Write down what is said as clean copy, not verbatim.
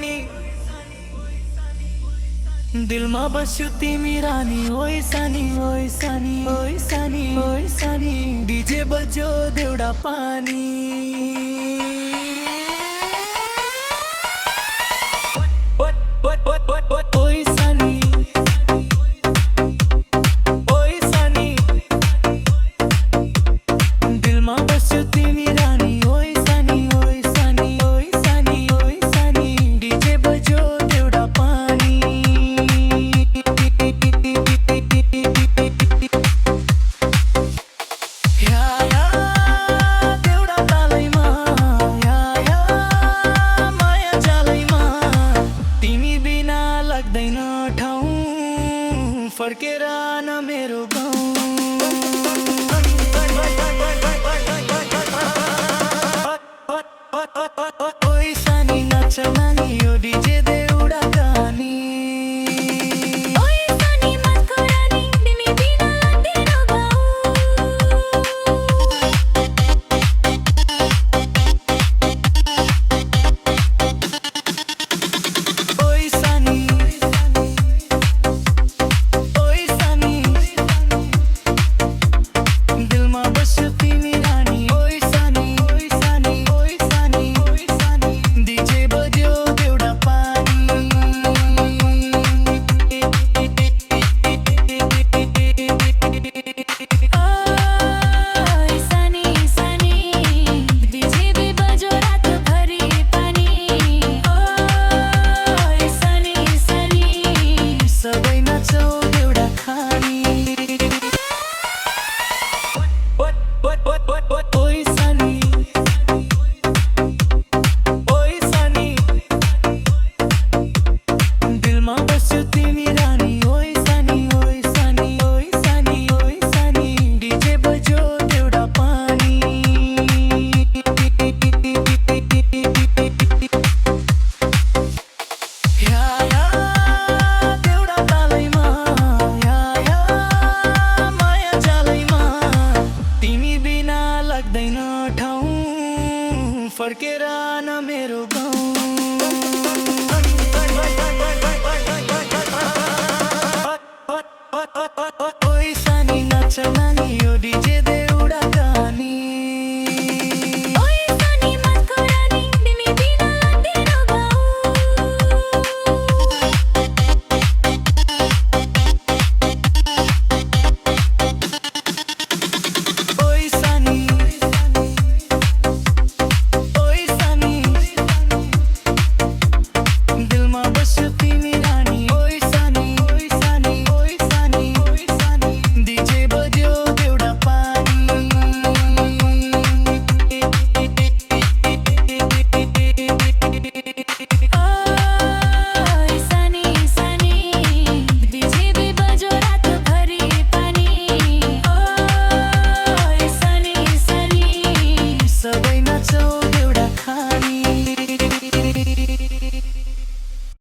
सानी दिलमा बस्यो तिमी रानी ओइ सानी ओइ सानी ओइ सानी ओइ सानी डीजे बज्यो देउडा पानी ओइ सानी ओइ सानी दिलमा बस्यो तिमी रानी ओइ सानी ओइ सानी ओइ सानी ओइ सानी डीजे बज्यो देउडा पानी या देउडा तालैमा या माया जालैमा तिमी बिना लाग्दैन ठाउँ फर्केर न मेरो गाउँ ओइ सानी नाच नानी यो डीजे देउडा गानी ओइ सानी मनको रानी तिमी बिना लाग्दैन ओइ सानी ओइ सानी दिलमा बस्यो तिमी रानी ओइ सानी ओइ सानी ओइ सानी ओइ सानी डीजे बज्यो देउडा पानी ओइ सानी सानी डीजे भी बज्यो रातभरि पानी ओइ सानी सानी सबै नाचौ देउडा खानी ओइ सानी ओइ सानी दिलमा बस्यो तिमी रानी ओइ सानी ओइ सानी ओइ सानी ओइ सानी डीजे बज्यो देउडा पानी या देउडा तालैमा या माया जालैमा तिमी बिना लाग्दैन ठाउँ फर्केर न मेरो गाउँ ओइ सानी नाच नानी यो डीजे देउडा